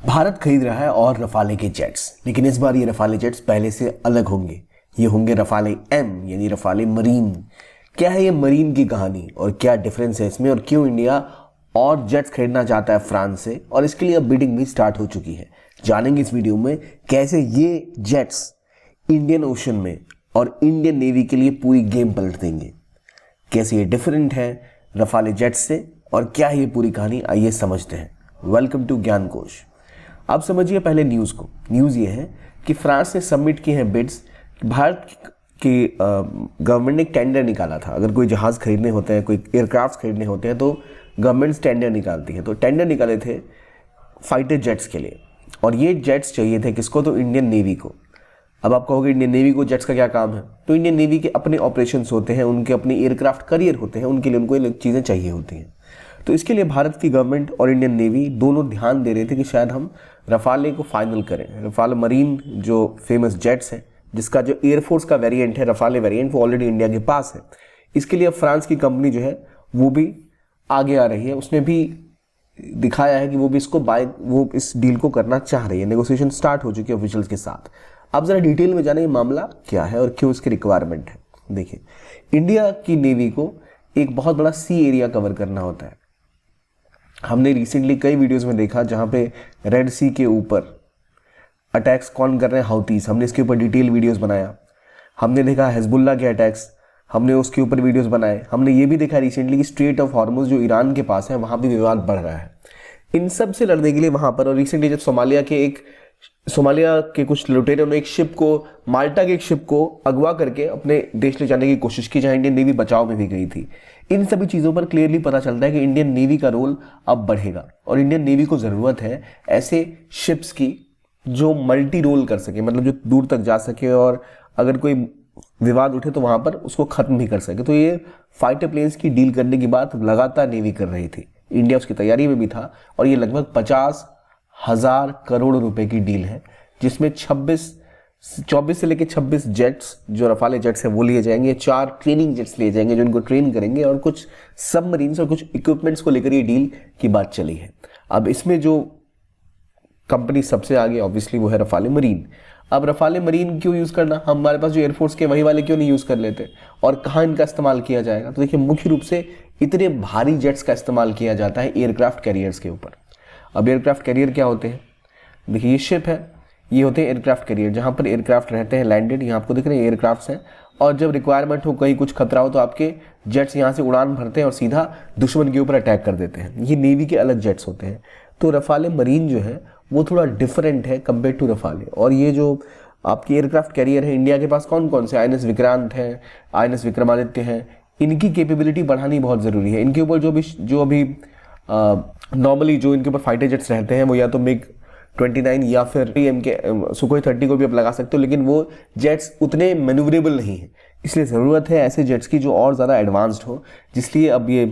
भारत खरीद रहा है और रफाले के जेट्स, लेकिन इस बार ये रफाले जेट्स पहले से अलग होंगे। ये होंगे रफाले एम यानी रफाले मरीन। क्या है ये मरीन की कहानी और क्या डिफरेंस है इसमें और क्यों इंडिया और जेट्स खरीदना चाहता है फ्रांस से, और इसके लिए अब बिडिंग भी स्टार्ट हो चुकी है। जानेंगे इस वीडियो में कैसे ये जेट्स इंडियन ओशन में और इंडियन नेवी के लिए पूरी गेम पलट देंगे, कैसे ये डिफरेंट है रफाले जेट्स से और क्या है ये पूरी कहानी, आइए समझते हैं। वेलकम टू ज्ञान कोश। आप समझिए पहले न्यूज़ को। न्यूज़ ये है कि फ्रांस ने सबमिट किए हैं बिड्स। भारत की गवर्नमेंट ने एक टेंडर निकाला था। अगर कोई जहाज़ खरीदने होते हैं, कोई एयरक्राफ्ट खरीदने होते हैं तो गवर्नमेंट टेंडर निकालती है। तो टेंडर निकाले थे फाइटर जेट्स के लिए, और ये जेट्स चाहिए थे किसको, तो इंडियन नेवी को। अब आप कहोगे इंडियन नेवी को जेट्स का क्या काम है, तो इंडियन नेवी के अपने ऑपरेशंस होते हैं, उनके अपने एयरक्राफ्ट करियर होते हैं, उनके लिए उनको ये चीज़ें चाहिए होती हैं। तो इसके लिए भारत की गवर्नमेंट और इंडियन नेवी दोनों ध्यान दे रहे थे कि शायद हम रफाले को फाइनल करें। रफाले मरीन जो फेमस जेट्स है, जिसका जो एयरफोर्स का वेरिएंट है रफाले वेरिएंट, वो ऑलरेडी इंडिया के पास है। इसके लिए अब फ्रांस की कंपनी जो है वो भी आगे आ रही है। उसने भी दिखाया है कि वो भी वो इस डील को करना चाह रही है। नेगोशिएशन स्टार्ट हो चुकी है ऑफिशियल्स के साथ। अब जरा डिटेल में जाने ये मामला क्या है और क्यों इसकी रिक्वायरमेंट है। देखिए, इंडिया की नेवी को एक बहुत बड़ा सी एरिया कवर करना होता है। हमने रिसेंटली कई वीडियोस में देखा जहां पे रेड सी के ऊपर अटैक्स कौन कर रहे हैं, हाउतीस। हमने इसके ऊपर डिटेल वीडियोस बनाया। हमने देखा हिजबुल्लाह के अटैक्स, हमने उसके ऊपर वीडियोस बनाए। हमने ये भी देखा रिसेंटली कि स्ट्रेट ऑफ हॉर्मुज जो ईरान के पास है, वहां भी विवाद बढ़ रहा है। इन सब से लड़ने के लिए वहां पर, और रिसेंटली जब सोमालिया के कुछ लुटेरों ने एक शिप को, माल्टा के एक शिप को अगवा करके अपने देश ले जाने की कोशिश की, जहां इंडियन नेवी बचाव में भी गई थी। इन सभी चीज़ों पर क्लियरली पता चलता है कि इंडियन नेवी का रोल अब बढ़ेगा, और इंडियन नेवी को ज़रूरत है ऐसे शिप्स की जो मल्टी रोल कर सके, मतलब जो दूर तक जा सके और अगर कोई विवाद उठे तो वहां पर उसको खत्म भी कर सके। तो ये फाइटर प्लेन्स की डील करने की बात लगातार नेवी कर रही थी, इंडिया उसकी तैयारी में भी था, और ये लगभग 50,000 करोड़ रुपए की डील है, जिसमें 24 से लेकर 26 जेट्स जो रफाले जेट्स हैं वो लिए जाएंगे। 4 ट्रेनिंग जेट्स लिए जाएंगे जो इनको ट्रेन करेंगे, और कुछ सबमरीन्स और कुछ इक्विपमेंट्स को लेकर ये डील की बात चली है। अब इसमें जो कंपनी सबसे आगे ऑब्वियसली वो है रफाले मरीन। अब रफाले मरीन क्यों यूज़ करना, हमारे पास जो एयरफोर्स के वही वाले क्यों नहीं यूज़ कर लेते, और कहाँ इनका इस्तेमाल किया जाएगा। तो देखिए, मुख्य रूप से इतने भारी जेट्स का इस्तेमाल किया जाता है एयरक्राफ्ट कैरियर्स के ऊपर। अब एयरक्राफ्ट कैरियर क्या होते हैं, देखिए ये शिप है, ये होते हैं एयरक्राफ्ट कैरियर, जहाँ पर एयरक्राफ्ट रहते हैं लैंडेड। यहाँ आपको दिख रहे हैं एयरक्राफ्ट हैं, और जब रिक्वायरमेंट हो, कहीं कुछ खतरा हो, तो आपके जेट्स यहाँ से उड़ान भरते हैं और सीधा दुश्मन के ऊपर अटैक कर देते हैं। ये नेवी के अलग जेट्स होते हैं। तो रफाले मरीन जो है वो थोड़ा डिफरेंट है कंपेयर टू रफाले। और ये जो आपकी एयरक्राफ्ट कैरियर है, इंडिया के पास कौन कौन से, INS विक्रांत है, INS विक्रमादित्य है, इनकी कैपेबिलिटी बढ़ानी बहुत ज़रूरी है। इनके ऊपर जो अभी नॉर्मली जो इनके ऊपर फाइटर जेट्स रहते हैं, वो या तो MiG-29 या फिर PM के सुखोई 30 को भी आप लगा सकते हो, लेकिन वो जेट्स उतने मैन्यूवरेबल नहीं है। इसलिए ज़रूरत है ऐसे जेट्स की जो और ज़्यादा एडवांस्ड हो, जिसलिए अब ये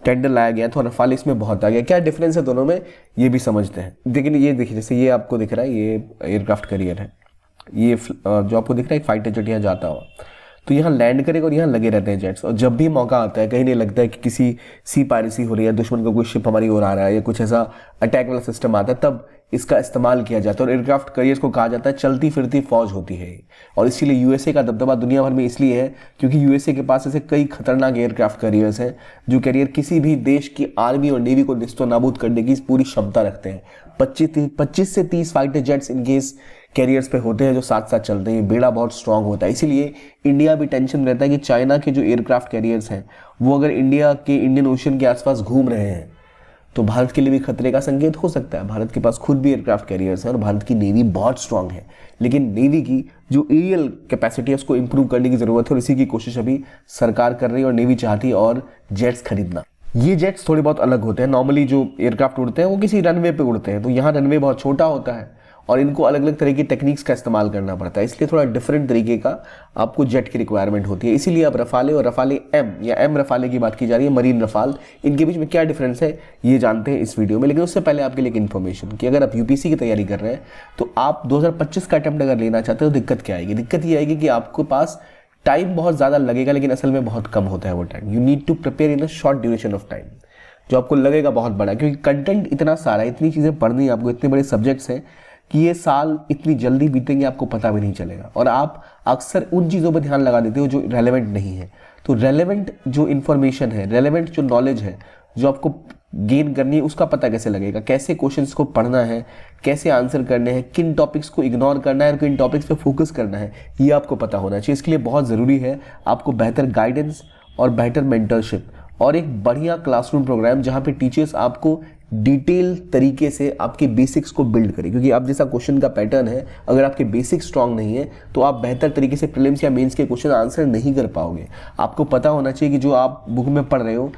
टेंडर लाया गया। तो रफाले इसमें बहुत आ गया। क्या डिफरेंस है दोनों में ये भी समझते हैं। लेकिन ये देखिए, जैसे ये आपको दिख रहा है, ये एयरक्राफ्ट कैरियर है, ये जो आपको दिख रहा है एक फाइटर जेट यहाँ जाता हुआ, तो यहाँ लैंड करेगा और यहाँ लगे रहते हैं जेट्स। और जब भी मौका आता है, कहीं नहीं लगता है कि किसी सी पायरेसी हो रही है, दुश्मन का कोई शिप हमारी ओर आ रहा है या कुछ ऐसा अटैक वाला सिस्टम आता है, तब इसका इस्तेमाल किया जाता है। और एयरक्राफ्ट कैरियर्स को कहा जाता है चलती फिरती फौज होती है। और इसीलिए USA का दबदबा दुनिया भर में इसलिए है क्योंकि USA के पास ऐसे कई खतरनाक एयरक्राफ्ट कैरियर्स हैं जो कैरियर किसी भी देश की आर्मी और नेवी को निस्तो नाबूद करने की पूरी क्षमता रखते हैं। 25 से 30 फाइटर जेट्स इनके इस कैरियर्स पे होते हैं जो साथ साथ चलते हैं। बेड़ा बहुत स्ट्रांग होता है। इसीलिए इंडिया भी टेंशन रहता है कि चाइना के जो एयरक्राफ्ट कैरियर्स हैं वो अगर इंडिया के इंडियन ओशन के आसपास घूम रहे हैं तो भारत के लिए भी खतरे का संकेत हो सकता है। भारत के पास खुद भी एयरक्राफ्ट कैरियर्स हैं और भारत की नेवी बहुत स्ट्रांग है, लेकिन नेवी की जो एरियल कैपेसिटी है उसको इंप्रूव करने की जरूरत है, और इसी की कोशिश अभी सरकार कर रही है और नेवी चाहती है और जेट्स खरीदना। ये जेट्स थोड़े बहुत अलग होते हैं। नॉर्मली जो एयरक्राफ्ट उड़ते हैं वो किसी रनवे पे उड़ते हैं, तो यहाँ रनवे बहुत छोटा होता है और इनको अलग अलग तरह की टेक्निक्स का इस्तेमाल करना पड़ता है। इसलिए थोड़ा डिफरेंट तरीके का आपको जेट की रिक्वायरमेंट होती है। इसीलिए अब रफाले और रफाले एम या एम रफाले की बात की जा रही है, मरीन रफाल, इनके बीच में क्या डिफरेंस है ये जानते हैं इस वीडियो में। लेकिन उससे पहले आपके लिए एक इन्फॉर्मेशन कि अगर आप UPSC की तैयारी कर रहे हैं तो आप 2025 का अटेम्प्ट अगर लेना चाहते हो तो दिक्कत क्या आएगी। दिक्कत ये आएगी कि आपके पास टाइम बहुत ज़्यादा लगेगा, लेकिन असल में बहुत कम होता है वो time. You need to prepare in a short duration of time. जो आपको लगेगा बहुत बड़ा, क्योंकि कंटेंट इतना सारा है, इतनी चीज़ें पढ़नी है आपको, इतने बड़े सब्जेक्ट्स हैं कि ये साल इतनी जल्दी बीतेंगे आपको पता भी नहीं चलेगा। और आप अक्सर उन चीज़ों पर ध्यान लगा देते हो जो रेलेवेंट नहीं है। तो रेलेवेंट जो इन्फॉर्मेशन है, रेलेवेंट जो नॉलेज है जो आपको गेन करनी है, उसका पता कैसे लगेगा, कैसे क्वेश्चंस को पढ़ना है, कैसे आंसर करने हैं, किन टॉपिक्स को इग्नोर करना है और किन टॉपिक्स पे फोकस करना है, ये आपको पता होना चाहिए। इसके लिए बहुत ज़रूरी है आपको बेहतर गाइडेंस और बेहतर मेंटरशिप और एक बढ़िया क्लासरूम प्रोग्राम जहाँ पे टीचर्स आपको डिटेल तरीके से आपके बेसिक्स को बिल्ड करें। क्योंकि आप जैसा क्वेश्चन का पैटर्न है, अगर आपके बेसिक्स स्ट्रांग नहीं है तो आप बेहतर तरीके से प्रीलिम्स या मेंस के क्वेश्चन आंसर नहीं कर पाओगे। आपको पता होना चाहिए कि जो आप बुक में पढ़ रहे हो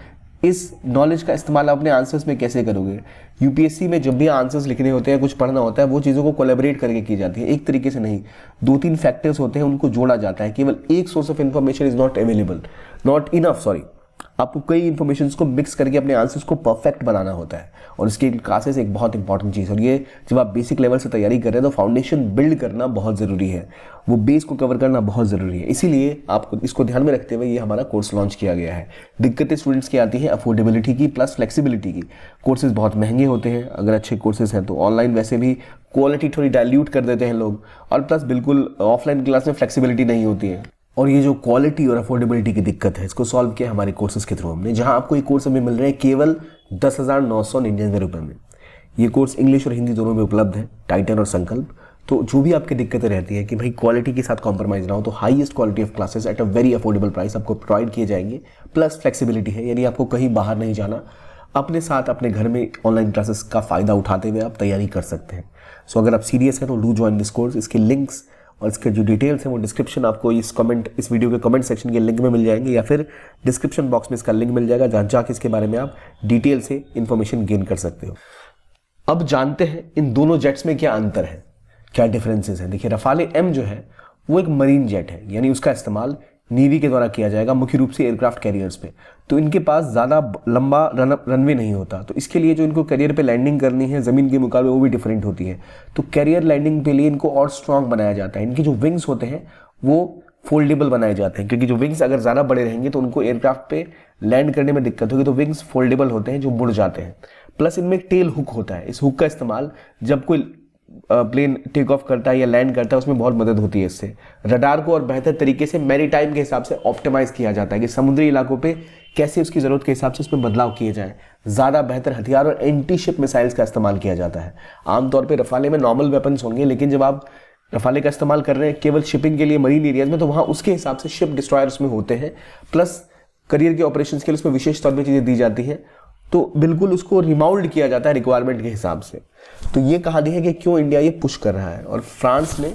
इस नॉलेज का इस्तेमाल अपने आंसर्स में कैसे करोगे। यूपीएससी में जब भी आंसर्स लिखने होते हैं, कुछ पढ़ना होता है, वो चीज़ों को कोलैबोरेट करके की जाती है, एक तरीके से नहीं। 2-3 फैक्टर्स होते हैं, उनको जोड़ा जाता है। केवल एक source of information is not available, not enough, sorry. आपको कई इन्फॉर्मेशन को मिक्स करके अपने आंसर्स को परफेक्ट बनाना होता है, और इसके क्लासेस एक बहुत इंपॉर्टेंट चीज़ है। और ये जब आप बेसिक लेवल से तैयारी कर रहे हैं तो फाउंडेशन बिल्ड करना बहुत ज़रूरी है, वो बेस को कवर करना बहुत ज़रूरी है। इसीलिए आपको इसको ध्यान में रखते हुए ये हमारा कोर्स लॉन्च किया गया है। दिक्कतें स्टूडेंट्स की आती हैं अफोर्डेबिलिटी की प्लस फ्लेक्सिबिलिटी की। कोर्सेज बहुत महंगे होते हैं, अगर अच्छे कोर्सेज हैं तो ऑनलाइन वैसे भी क्वालिटी थोड़ी डाइल्यूट कर देते हैं लोग, और प्लस बिल्कुल ऑफलाइन क्लास में फ्लेक्सिबिलिटी नहीं होती है। और ये जो क्वालिटी और अफोर्डेबिलिटी की दिक्कत है, इसको सॉल्व किया हमारे कोर्सेज के थ्रू हमने, जहां आपको ये कोर्स हमें मिल रहे हैं केवल 10,999 रुपये में। ये कोर्स इंग्लिश और हिंदी दोनों में उपलब्ध है, टाइटन और संकल्प। तो जो भी आपकी दिक्कतें रहती है कि भाई क्वालिटी के साथ कॉम्प्रोमाइज़ ना हो, तो highest quality of classes at a very affordable price आपको प्रोवाइड किए जाएंगे। प्लस फ्लेक्सिबिलिटी है, यानी आपको कहीं बाहर नहीं जाना, अपने साथ अपने घर में ऑनलाइन क्लासेस का फ़ायदा उठाते हुए आप तैयारी कर सकते हैं। सो अगर आप सीरियस हैं तो डू ज्वाइन दिस कोर्स। इसके लिंक्स और इसके जो डिटेल्स हैं वो डिस्क्रिप्शन आपको इस वीडियो के कमेंट सेक्शन के लिंक में मिल जाएंगे, या फिर डिस्क्रिप्शन बॉक्स में इसका लिंक मिल जाएगा, जहाँ जाके इसके बारे में आप डिटेल से इन्फॉर्मेशन गेन कर सकते हो। अब जानते हैं इन दोनों जेट्स में क्या अंतर है, क्या डिफरेंसेस हैं। देखिए, रफाले एम जो है वो एक मरीन जेट है, यानी उसका इस्तेमाल नेवी के द्वारा किया जाएगा, मुख्य रूप से एयरक्राफ्ट कैरियर्स पे। तो इनके पास ज़्यादा लंबा रनवे नहीं होता, तो इसके लिए जो इनको कैरियर पे लैंडिंग करनी है ज़मीन के मुकाबले वो भी डिफरेंट होती है। तो कैरियर लैंडिंग के लिए इनको और स्ट्रॉन्ग बनाया जाता है। इनके जो विंग्स होते हैं वो फोल्डेबल बनाए जाते हैं, क्योंकि जो विंग्स अगर ज़्यादा बड़े रहेंगे तो उनको एयरक्राफ्ट पे लैंड करने में दिक्कत होगी, तो विंग्स फोल्डेबल होते हैं जो मुड़ जाते हैं। प्लस इनमें एक टेल हुक होता है, इस हुक का इस्तेमाल जब कोई प्लेन टेक ऑफ करता है या लैंड करता है उसमें बहुत मदद होती है। इससे रडार को और बेहतर तरीके से मैरीटाइम के हिसाब से ऑप्टिमाइज किया जाता है कि समुद्री इलाकों पे कैसे उसकी ज़रूरत के हिसाब से उसमें बदलाव किए जाएं। ज़्यादा बेहतर हथियार और एंटी शिप मिसाइल्स का इस्तेमाल किया जाता है। आमतौर पर रफाले में नॉर्मल वेपन्स होंगे, लेकिन जब आप रफाले का इस्तेमाल कर रहे हैं केवल शिपिंग के लिए मरीन एरियाज में, तो वहाँ उसके हिसाब से शिप डिस्ट्रॉयर्स में होते हैं। प्लस करियर के ऑपरेशन के लिए उसमें विशेष तौर पर चीज़ें दी जाती हैं, तो बिल्कुल उसको रिमाउल्ड किया जाता है रिक्वायरमेंट के हिसाब से। तो ये कहानी है कि क्यों इंडिया ये पुश कर रहा है, और फ्रांस ने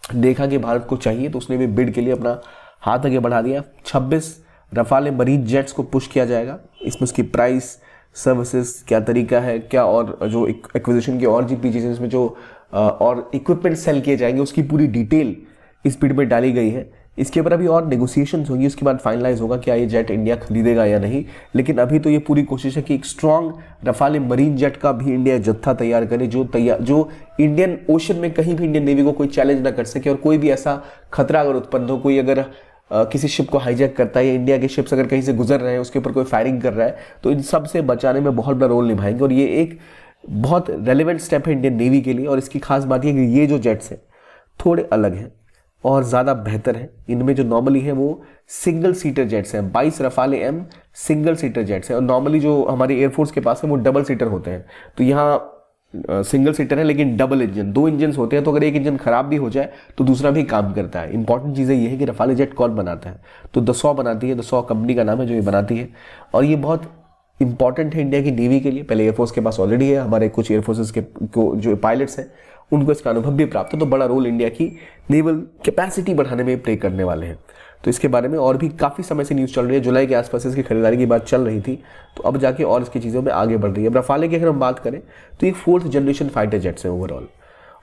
देखा कि भारत को चाहिए तो उसने भी बिड के लिए अपना हाथ आगे बढ़ा दिया। 26 रफाले मरीन जेट्स को पुश किया जाएगा। इसमें उसकी प्राइस, सर्विसेज, क्या तरीका है, क्या और जो एक्विजिशन की और जी पीछे से इसमें जो और इक्विपमेंट सेल किए जाएंगे उसकी पूरी डिटेल इस बिड में डाली गई है। इसके ऊपर अभी और नेगोशिएशंस होंगी, उसके बाद फाइनलाइज होगा क्या ये जेट इंडिया खरीदेगा या नहीं। लेकिन अभी तो ये पूरी कोशिश है कि एक स्ट्रॉन्ग रफाले मरीन जेट का भी इंडिया जत्था तैयार करे, जो इंडियन ओशन में कहीं भी इंडियन नेवी को कोई चैलेंज ना कर सके। और कोई भी ऐसा खतरा अगर उत्पन्न हो, कोई अगर किसी शिप को हाईजैक करता है या इंडिया के शिप्स अगर कहीं से गुजर रहे हैं उसके ऊपर कोई फायरिंग कर रहा है, तो इन सब से बचाने में बहुत बड़ा रोल निभाएंगे। और ये एक बहुत रेलिवेंट स्टेप है इंडियन नेवी के लिए। और इसकी खास बात यह कि ये जो जेट्स हैं थोड़े अलग हैं और ज़्यादा बेहतर है। इनमें जो नॉर्मली है वो सिंगल सीटर जेट्स हैं। 22 रफाले एम सिंगल सीटर जेट्स हैं, और नॉर्मली जो हमारे एयरफोर्स के पास है वो डबल सीटर होते हैं। तो यहाँ सिंगल सीटर है लेकिन डबल इंजन, 2 इंजन होते हैं। तो अगर एक इंजन खराब भी हो जाए तो दूसरा भी काम करता है। इंपॉर्टेंट चीज़ ये है कि रफाले जेट कौन बनाता है, तो दसॉ बनाती है। दसॉ कंपनी का नाम है जो ये बनाती है, और ये बहुत इंपॉर्टेंट है इंडिया की नेवी के लिए। पहले एयरफोर्स के पास ऑलरेडी है, हमारे कुछ एयरफोर्सेस के जो पायलट्स हैं उनको इसका अनुभव भी प्राप्त है, तो बड़ा रोल इंडिया की नेवल कैपेसिटी बढ़ाने में प्ले करने वाले हैं। तो इसके बारे में और भी काफ़ी समय से न्यूज़ चल रही है, जुलाई के आसपास इसकी खरीदारी की बात चल रही थी, तो अब जाके और इसकी चीज़ों में आगे बढ़ रही है। अब रफाले की अगर हम बात करें तो ये 4th जनरेशन फाइटर जेट्स है ओवरऑल,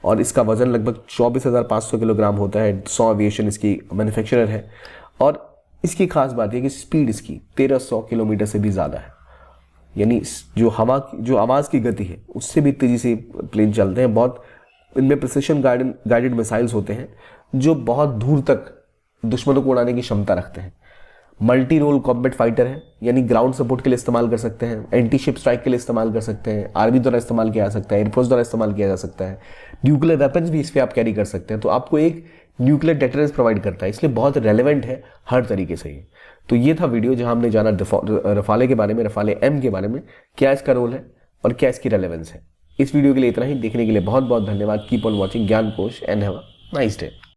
और इसका वजन लगभग 24,500 किलोग्राम होता है। 100 एविएशन इसकी मैन्युफैक्चरर है, और इसकी खास बात यह कि स्पीड इसकी 1300 किलोमीटर से भी ज़्यादा है। यानी जो आवाज़ की गति है उससे भी तेज़ी से प्लेन चलते हैं। बहुत इनमें प्रिसिशन गाइडेड मिसाइल्स होते हैं जो बहुत दूर तक दुश्मनों को उड़ाने की क्षमता रखते हैं। मल्टी रोल कॉम्बैट फाइटर है, यानी ग्राउंड सपोर्ट के लिए इस्तेमाल कर सकते हैं, एंटी शिप स्ट्राइक के लिए इस्तेमाल कर सकते हैं, आर्मी द्वारा इस्तेमाल किया जा सकता है, एयरफोर्स द्वारा इस्तेमाल किया जा सकता है, न्यूक्लियर वेपन्स भी इस पर आप कैरी कर सकते हैं। तो आपको एक न्यूक्लियर डेटरेंस प्रोवाइड करता है, इसलिए बहुत रेलेवेंट है हर तरीके से ये। तो ये था वीडियो जहां हमने जाना रफाले के बारे में, रफाले एम के बारे में, क्या इसका रोल है और क्या इसकी रेलेवेंस है। इस वीडियो के लिए इतना ही। देखने के लिए बहुत बहुत धन्यवाद। कीप ऑन वॉचिंग ज्ञान कोश and have a nice day.